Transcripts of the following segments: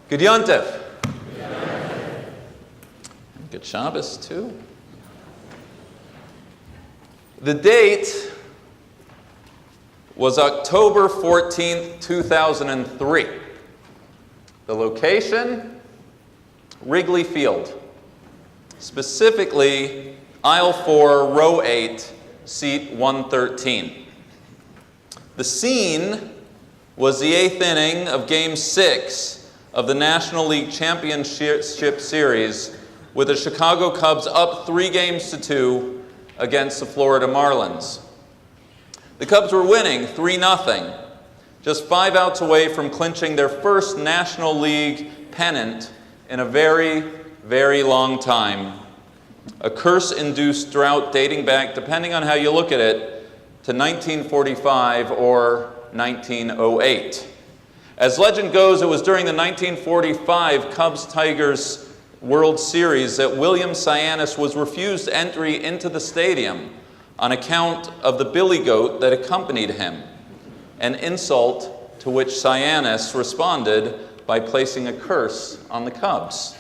Good Yontif. Good Shabbos, too. The date was October 14th, 2003. The location, Wrigley Field. Specifically, aisle 4, row 8, seat 113. The scene was the 8th inning of Game 6 of the National League Championship Series, with the Chicago Cubs up 3-2 against the Florida Marlins. The Cubs were winning 3-0, just 5 outs away from clinching their first National League pennant in a very, very long time. A curse-induced drought dating back, depending on how you look at it, to 1945 or 1908. As legend goes, it was during the 1945 Cubs-Tigers World Series that William Cyanis was refused entry into the stadium on account of the billy goat that accompanied him, an insult to which Cyanis responded by placing a curse on the Cubs.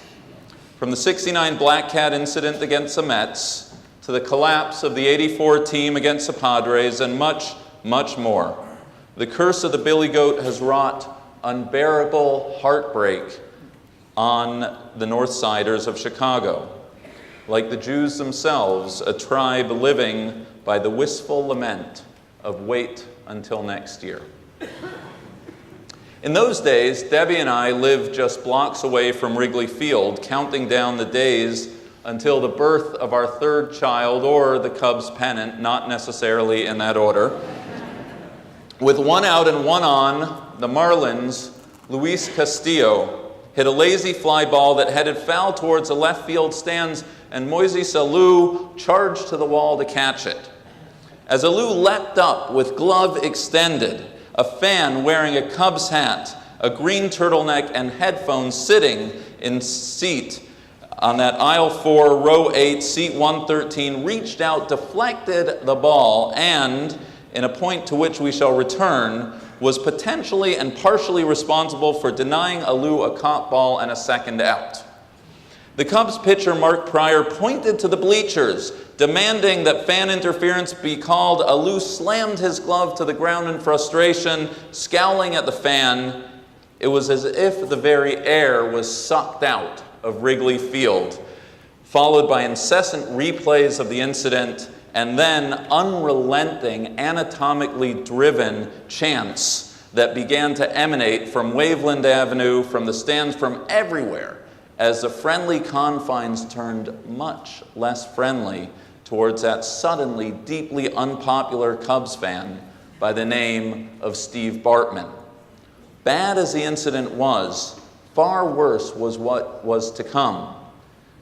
From the '69 Black Cat incident against the Mets, to the collapse of the '84 team against the Padres, and much, much more, the curse of the billy goat has wrought unbearable heartbreak on the North Siders of Chicago. Like the Jews themselves, a tribe living by the wistful lament of wait until next year. In those days, Debbie and I lived just blocks away from Wrigley Field, counting down the days until the birth of our third child or the Cubs pennant, not necessarily in that order. With 1 out and 1 on, the Marlins, Luis Castillo, hit a lazy fly ball that headed foul towards the left field stands, and Moises Alou charged to the wall to catch it. As Alou leapt up with glove extended, a fan wearing a Cubs hat, a green turtleneck, and headphones sitting in seat on that aisle 4, row 8, seat 113, reached out, deflected the ball, and, in a point to which we shall return, was potentially and partially responsible for denying Alou a caught ball and a second out. The Cubs pitcher, Mark Pryor, pointed to the bleachers, demanding that fan interference be called. Alou slammed his glove to the ground in frustration, scowling at the fan. It was as if the very air was sucked out of Wrigley Field, followed by incessant replays of the incident, and then unrelenting, anatomically driven chants that began to emanate from Waveland Avenue, from the stands, from everywhere, as the friendly confines turned much less friendly towards that suddenly deeply unpopular Cubs fan by the name of Steve Bartman. Bad as the incident was, far worse was what was to come.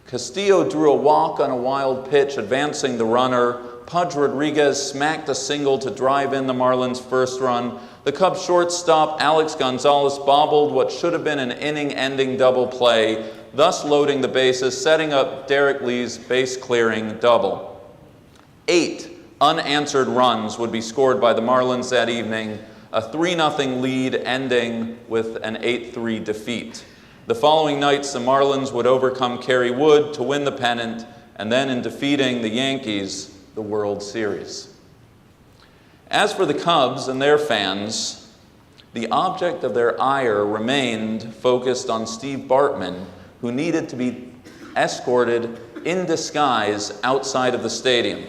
Castillo drew a walk on a wild pitch, advancing the runner. Pudge Rodriguez smacked a single to drive in the Marlins' first run. The Cubs shortstop, Alex Gonzalez, bobbled what should have been an inning-ending double play, thus loading the bases, setting up Derek Lee's base-clearing double. 8 unanswered runs would be scored by the Marlins that evening, a 3-0 lead ending with an 8-3 defeat. The following nights, the Marlins would overcome Kerry Wood to win the pennant, and then in defeating the Yankees, the World Series. As for the Cubs and their fans, the object of their ire remained focused on Steve Bartman, who needed to be escorted in disguise outside of the stadium.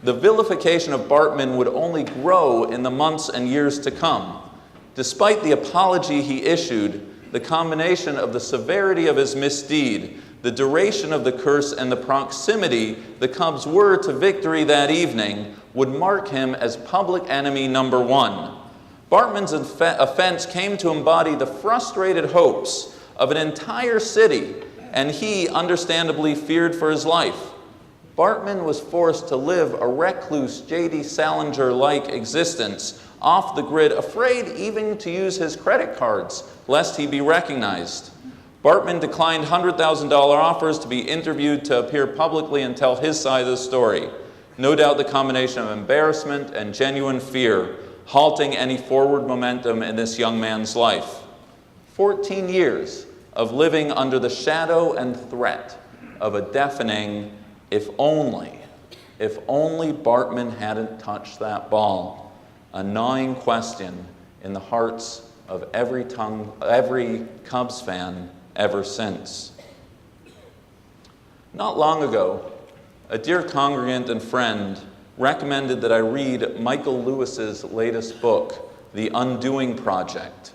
The vilification of Bartman would only grow in the months and years to come. Despite the apology he issued, the combination of the severity of his misdeed, the duration of the curse, and the proximity the Cubs were to victory that evening would mark him as public enemy number 1. Bartman's offense came to embody the frustrated hopes of an entire city, and he understandably feared for his life. Bartman was forced to live a recluse, J.D. Salinger-like existence off the grid, afraid even to use his credit cards, lest he be recognized. Bartman declined $100,000 offers to be interviewed to appear publicly and tell his side of the story. No doubt the combination of embarrassment and genuine fear halting any forward momentum in this young man's life. 14 years of living under the shadow and threat of a deafening if only Bartman hadn't touched that ball, a gnawing question in the hearts of every Cubs fan ever since. Not long ago, a dear congregant and friend recommended that I read Michael Lewis's latest book, The Undoing Project,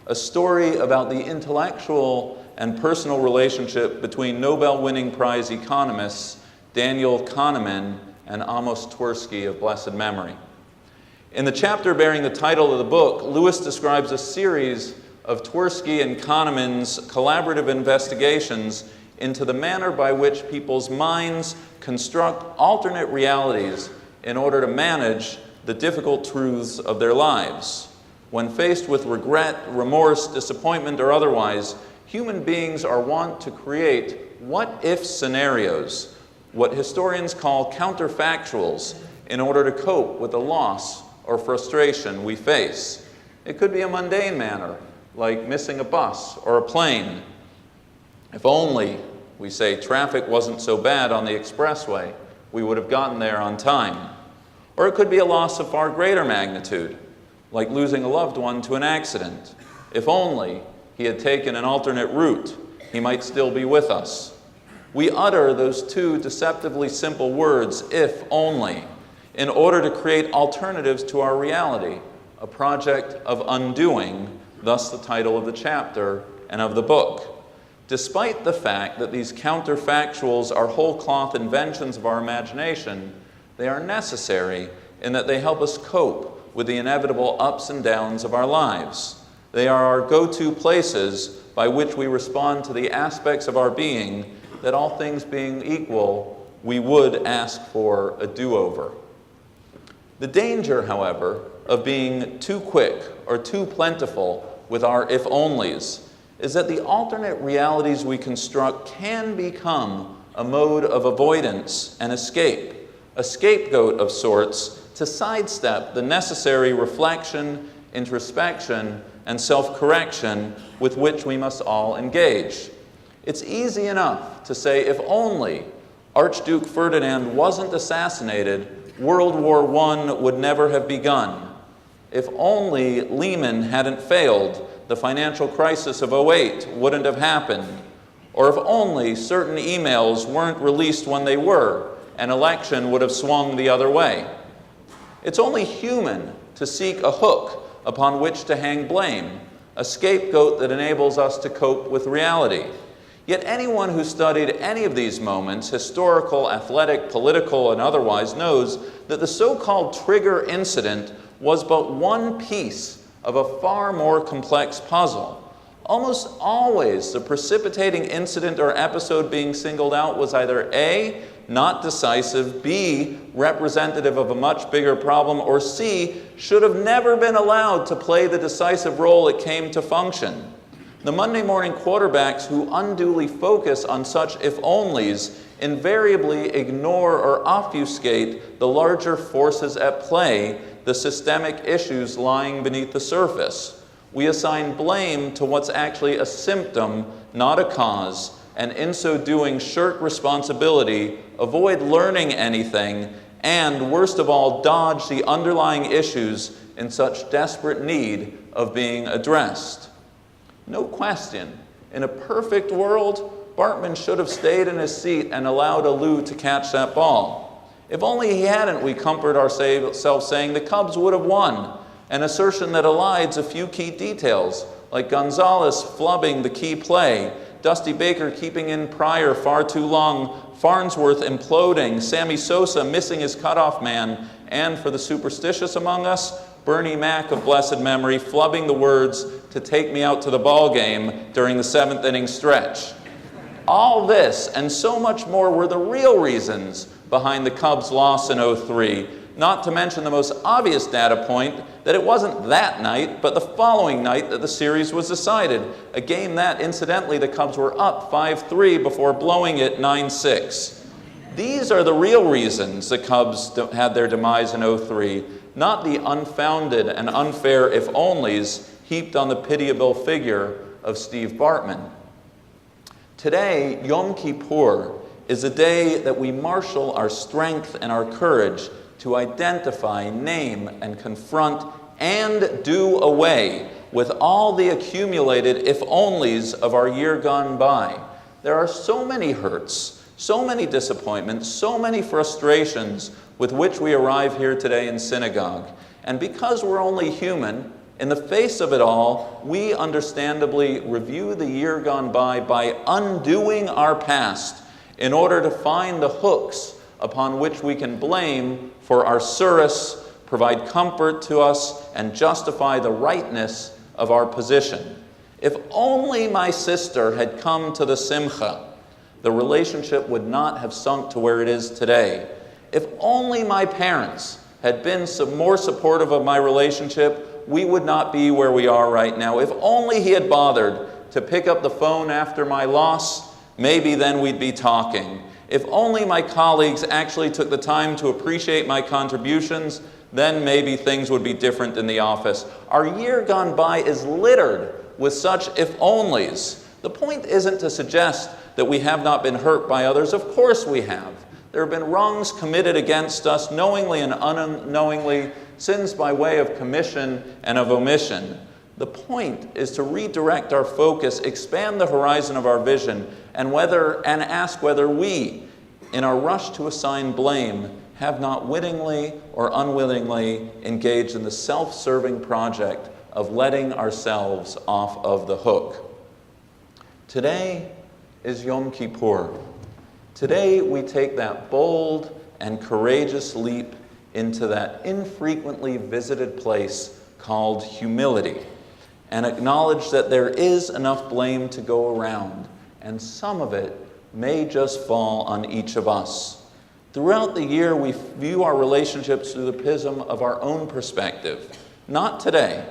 a story about the intellectual and personal relationship between Nobel-winning prize economists Daniel Kahneman and Amos Tversky of blessed memory. In the chapter bearing the title of the book, Lewis describes a series of Tversky and Kahneman's collaborative investigations into the manner by which people's minds construct alternate realities in order to manage the difficult truths of their lives. When faced with regret, remorse, disappointment, or otherwise, human beings are wont to create what-if scenarios, what historians call counterfactuals, in order to cope with the loss or frustration we face. It could be a mundane manner, like missing a bus or a plane. If only, we say, traffic wasn't so bad on the expressway, we would have gotten there on time. Or it could be a loss of far greater magnitude, like losing a loved one to an accident. If only he had taken an alternate route, he might still be with us. We utter those two deceptively simple words, if only, in order to create alternatives to our reality, a project of undoing, thus the title of the chapter and of the book. Despite the fact that these counterfactuals are whole-cloth inventions of our imagination, they are necessary in that they help us cope with the inevitable ups and downs of our lives. They are our go-to places by which we respond to the aspects of our being that, all things being equal, we would ask for a do-over. The danger, however, of being too quick or too plentiful with our if-onlys is that the alternate realities we construct can become a mode of avoidance and escape, a scapegoat of sorts to sidestep the necessary reflection, introspection, and self-correction with which we must all engage. It's easy enough to say, if only Archduke Ferdinand wasn't assassinated, World War I would never have begun. If only Lehman hadn't failed, the financial crisis of '08 wouldn't have happened. Or if only certain emails weren't released when they were, an election would have swung the other way. It's only human to seek a hook upon which to hang blame, a scapegoat that enables us to cope with reality. Yet anyone who studied any of these moments, historical, athletic, political, and otherwise, knows that the so-called trigger incident was but one piece of a far more complex puzzle. Almost always, the precipitating incident or episode being singled out was either A, not decisive, B, representative of a much bigger problem, or C, should have never been allowed to play the decisive role it came to function. The Monday morning quarterbacks who unduly focus on such if-onlys invariably ignore or obfuscate the larger forces at play, the systemic issues lying beneath the surface. We assign blame to what's actually a symptom, not a cause, and in so doing shirk responsibility, avoid learning anything, and worst of all, dodge the underlying issues in such desperate need of being addressed. No question, in a perfect world, Bartman should have stayed in his seat and allowed Alou to catch that ball. If only he hadn't, we comfort ourselves saying the Cubs would have won, an assertion that elides a few key details, like Gonzalez flubbing the key play, Dusty Baker keeping in Pryor far too long, Farnsworth imploding, Sammy Sosa missing his cutoff man, and for the superstitious among us, Bernie Mac of blessed memory flubbing the words to take me out to the ball game during the 7th inning stretch. All this and so much more were the real reasons behind the Cubs' loss in '03, not to mention the most obvious data point that it wasn't that night, but the following night that the series was decided, a game that, incidentally, the Cubs were up 5-3 before blowing it 9-6. These are the real reasons the Cubs had their demise in '03, not the unfounded and unfair if-onlys heaped on the pitiable figure of Steve Bartman. Today, Yom Kippur, is a day that we marshal our strength and our courage to identify, name, and confront and do away with all the accumulated if-onlys of our year gone by. There are so many hurts, so many disappointments, so many frustrations with which we arrive here today in synagogue. And because we're only human, in the face of it all, we understandably review the year gone by undoing our past in order to find the hooks upon which we can blame for our surus, provide comfort to us, and justify the rightness of our position. If only my sister had come to the simcha, the relationship would not have sunk to where it is today. If only my parents had been some more supportive of my relationship, we would not be where we are right now. If only he had bothered to pick up the phone after my loss, maybe then we'd be talking. If only my colleagues actually took the time to appreciate my contributions, then maybe things would be different in the office. Our year gone by is littered with such if-onlys. The point isn't to suggest that we have not been hurt by others. Of course we have. There have been wrongs committed against us knowingly and unknowingly, sins by way of commission and of omission. The point is to redirect our focus, expand the horizon of our vision, and ask whether we, in our rush to assign blame, have not wittingly or unwillingly engaged in the self-serving project of letting ourselves off of the hook. Today is Yom Kippur. Today we take that bold and courageous leap into that infrequently visited place called humility, and acknowledge that there is enough blame to go around, and some of it may just fall on each of us. Throughout the year, we view our relationships through the prism of our own perspective. Not today.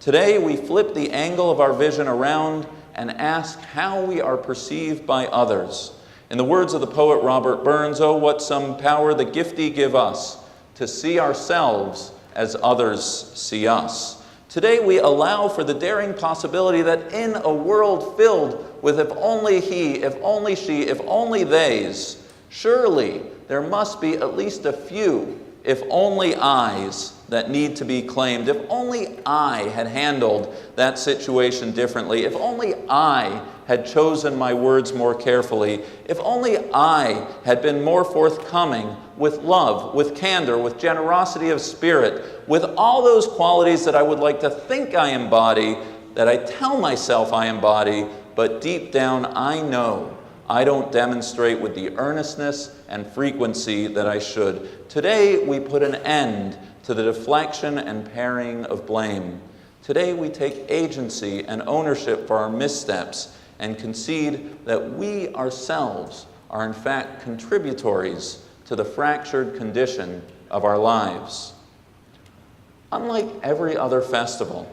Today, we flip the angle of our vision around and ask how we are perceived by others. In the words of the poet Robert Burns, "Oh, what some power the giftie give us, to see ourselves as others see us." Today we allow for the daring possibility that in a world filled with if only he, if only she, if only theys, surely there must be at least a few if only I's that need to be claimed. If only I had handled that situation differently. If only I had chosen my words more carefully. If only I had been more forthcoming with love, with candor, with generosity of spirit, with all those qualities that I would like to think I embody, that I tell myself I embody, but deep down I know I don't demonstrate with the earnestness and frequency that I should. Today we put an end to the deflection and parrying of blame. Today we take agency and ownership for our missteps and concede that we ourselves are in fact contributories to the fractured condition of our lives. Unlike every other festival,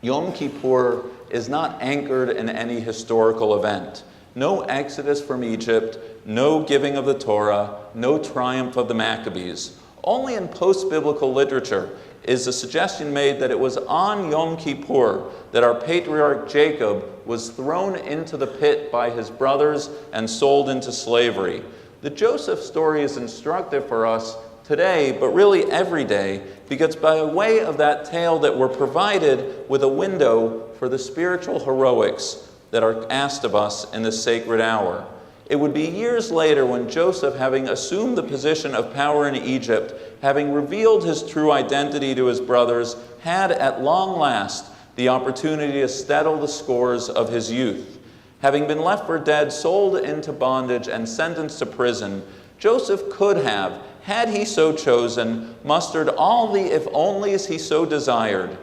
Yom Kippur is not anchored in any historical event. No exodus from Egypt, no giving of the Torah, no triumph of the Maccabees. Only in post-biblical literature is the suggestion made that it was on Yom Kippur that our patriarch Jacob was thrown into the pit by his brothers and sold into slavery. The Joseph story is instructive for us today, but really every day, because by way of that tale that we're provided with a window for the spiritual heroics that are asked of us in this sacred hour. It would be years later when Joseph, having assumed the position of power in Egypt, having revealed his true identity to his brothers, had at long last the opportunity to settle the scores of his youth. Having been left for dead, sold into bondage, and sentenced to prison, Joseph could have, had he so chosen, mustered all the if-onlys he so desired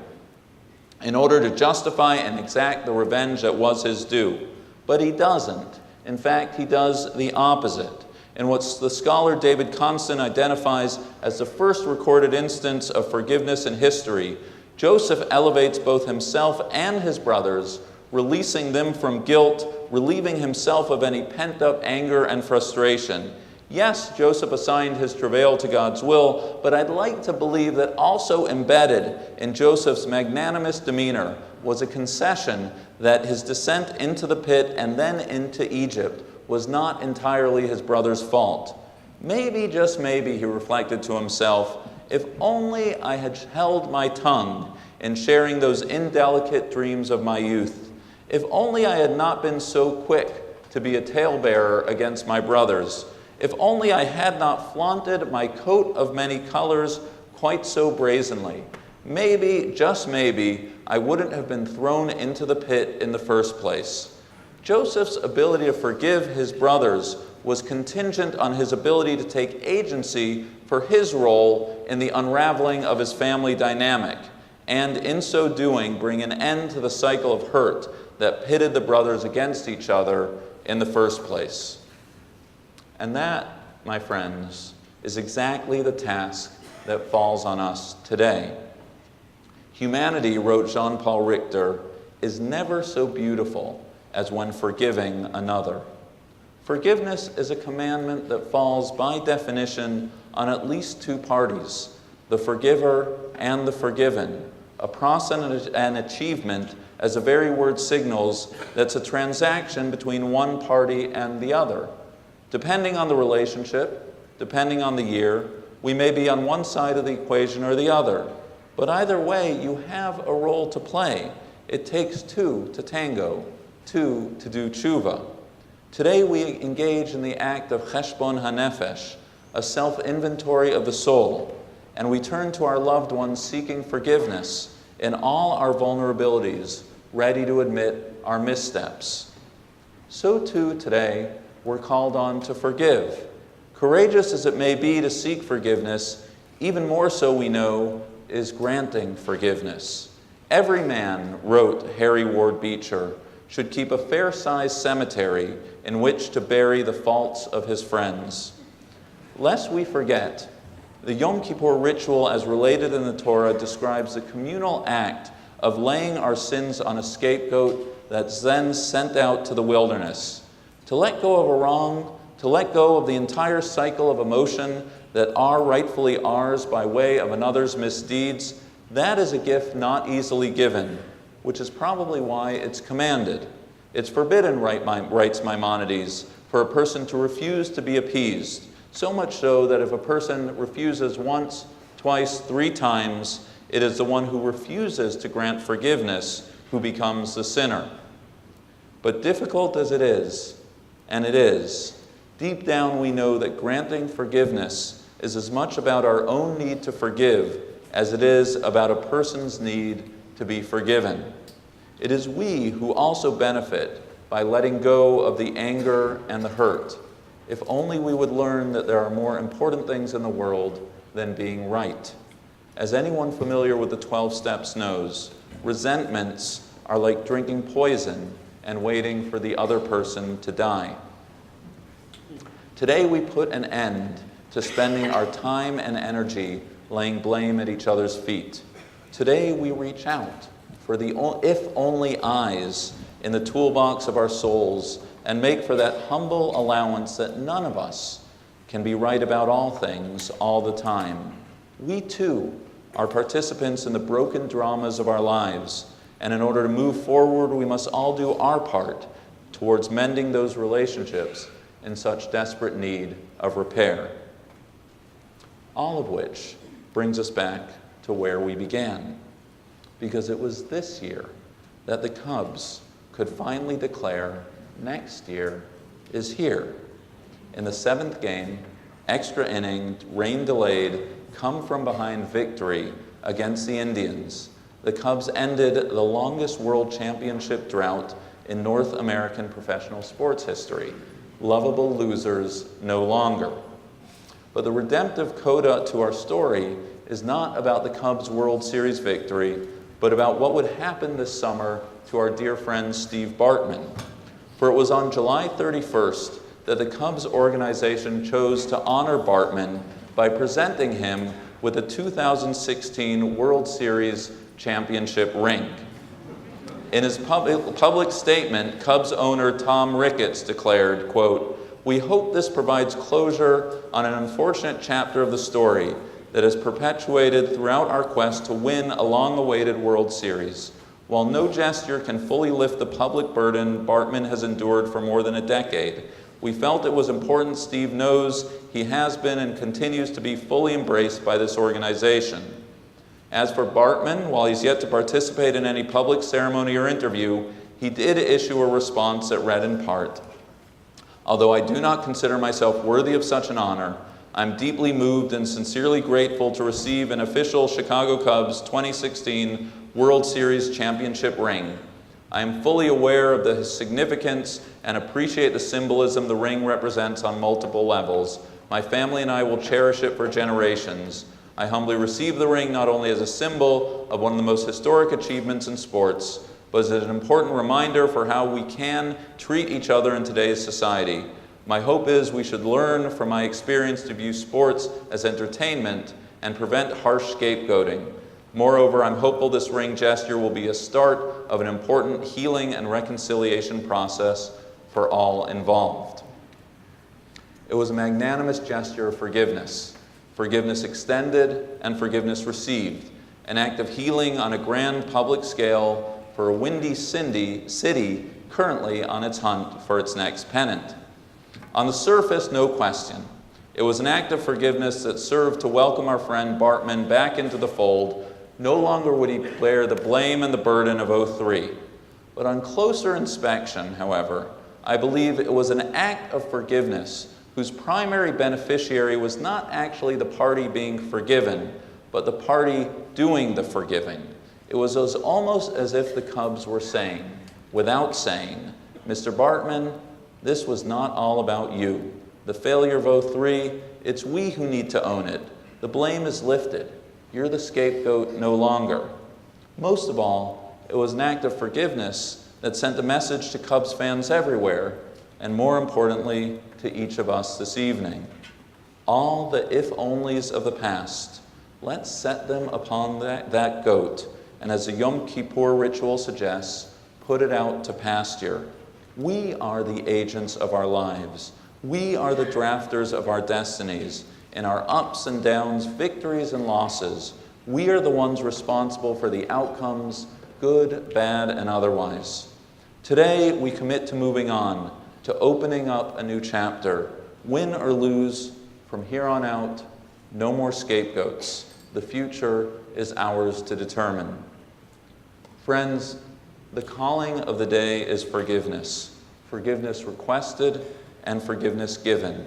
in order to justify and exact the revenge that was his due. But he doesn't. In fact, he does the opposite. In what the scholar David Constant identifies as the first recorded instance of forgiveness in history, Joseph elevates both himself and his brothers, releasing them from guilt, relieving himself of any pent-up anger and frustration. Yes, Joseph assigned his travail to God's will, but I'd like to believe that also embedded in Joseph's magnanimous demeanor was a concession that his descent into the pit and then into Egypt was not entirely his brother's fault. Maybe, just maybe, he reflected to himself, if only I had held my tongue in sharing those indelicate dreams of my youth. If only I had not been so quick to be a talebearer against my brothers. If only I had not flaunted my coat of many colors quite so brazenly. Maybe, just maybe, I wouldn't have been thrown into the pit in the first place. Joseph's ability to forgive his brothers was contingent on his ability to take agency for his role in the unraveling of his family dynamic, and in so doing bring an end to the cycle of hurt that pitted the brothers against each other in the first place. And that, my friends, is exactly the task that falls on us today. Humanity, wrote Jean-Paul Richter, is never so beautiful as when forgiving another. Forgiveness is a commandment that falls by definition on at least two parties, the forgiver and the forgiven, a process and achievement, as the very word signals, that's a transaction between one party and the other. Depending on the relationship, depending on the year, we may be on one side of the equation or the other. But either way, you have a role to play. It takes two to tango, two to do tshuva. Today we engage in the act of cheshbon hanefesh, a self-inventory of the soul, and we turn to our loved ones seeking forgiveness in all our vulnerabilities, ready to admit our missteps. So too today, we're called on to forgive. Courageous as it may be to seek forgiveness, even more so we know is granting forgiveness. Every man, wrote Harry Ward Beecher, should keep a fair-sized cemetery in which to bury the faults of his friends. Lest we forget, the Yom Kippur ritual as related in the Torah describes the communal act of laying our sins on a scapegoat that's then sent out to the wilderness. To let go of a wrong, to let go of the entire cycle of emotion that are rightfully ours by way of another's misdeeds, that is a gift not easily given, which is probably why it's commanded. It's forbidden, writes Maimonides, for a person to refuse to be appeased, so much so that if a person refuses once, twice, 3 times, it is the one who refuses to grant forgiveness who becomes the sinner. But difficult as it is, and it is, deep down we know that granting forgiveness is as much about our own need to forgive as it is about a person's need to be forgiven. It is we who also benefit by letting go of the anger and the hurt. If only we would learn that there are more important things in the world than being right. As anyone familiar with the 12 steps knows, resentments are like drinking poison and waiting for the other person to die. Today we put an end to spending our time and energy laying blame at each other's feet. Today we reach out for the if only eyes in the toolbox of our souls and make for that humble allowance that none of us can be right about all things all the time. We too are participants in the broken dramas of our lives, and in order to move forward, we must all do our part towards mending those relationships in such desperate need of repair. All of which brings us back to where we began, because it was this year that the Cubs could finally declare next year is here. In the 7th game, extra inning, rain delayed, come from behind victory against the Indians, the Cubs ended the longest world championship drought in North American professional sports history. Lovable losers no longer. But the redemptive coda to our story is not about the Cubs' World Series victory, but about what would happen this summer to our dear friend Steve Bartman. For it was on July 31st that the Cubs organization chose to honor Bartman by presenting him with a 2016 World Series championship ring. In his public statement, Cubs owner Tom Ricketts declared, quote, We hope this provides closure on an unfortunate chapter of the story that has perpetuated throughout our quest to win a long-awaited World Series. While no gesture can fully lift the public burden Bartman has endured for more than a decade, we felt it was important Steve knows he has been and continues to be fully embraced by this organization. As for Bartman, while he's yet to participate in any public ceremony or interview, he did issue a response that read in part, "Although I do not consider myself worthy of such an honor, I'm deeply moved and sincerely grateful to receive an official Chicago Cubs 2016 World Series championship ring. I am fully aware of the significance and appreciate the symbolism the ring represents on multiple levels. My family and I will cherish it for generations. I humbly receive the ring not only as a symbol of one of the most historic achievements in sports, but as an important reminder for how we can treat each other in today's society. My hope is we should learn from my experience to view sports as entertainment and prevent harsh scapegoating. Moreover, I'm hopeful this ring gesture will be a start of an important healing and reconciliation process for all involved." It was a magnanimous gesture of forgiveness, forgiveness extended and forgiveness received, an act of healing on a grand public scale for a windy city currently on its hunt for its next pennant. On the surface, no question, it was an act of forgiveness that served to welcome our friend Bartman back into the fold. No longer would he bear the blame and the burden of '03. But on closer inspection, however, I believe it was an act of forgiveness whose primary beneficiary was not actually the party being forgiven, but the party doing the forgiving. It was almost as if the Cubs were saying, without saying, "Mr. Bartman, this was not all about you. The failure of '03, it's we who need to own it. The blame is lifted. You're the scapegoat no longer." Most of all, it was an act of forgiveness that sent a message to Cubs fans everywhere, and more importantly, to each of us this evening. All the if-onlys of the past, let's set them upon that goat, and as the Yom Kippur ritual suggests, put it out to pasture. We are the agents of our lives. We are the drafters of our destinies. In our ups and downs, victories and losses, we are the ones responsible for the outcomes, good, bad, and otherwise. Today, we commit to moving on, to opening up a new chapter. Win or lose, from here on out, no more scapegoats. The future is ours to determine. Friends, the calling of the day is forgiveness. Forgiveness requested and forgiveness given.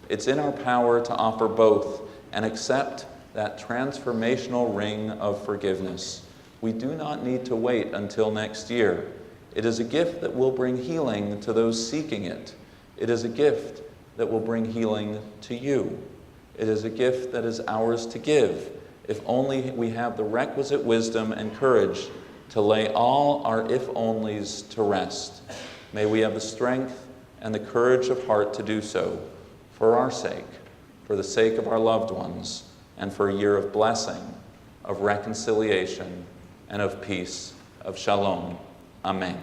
It's in our power to offer both and accept that transformational ring of forgiveness. We do not need to wait until next year. It is a gift that will bring healing to those seeking it. It is a gift that will bring healing to you. It is a gift that is ours to give, if only we have the requisite wisdom and courage to lay all our if-onlys to rest. May we have the strength and the courage of heart to do so, for our sake, for the sake of our loved ones, and for a year of blessing, of reconciliation, and of peace, of shalom. Amen.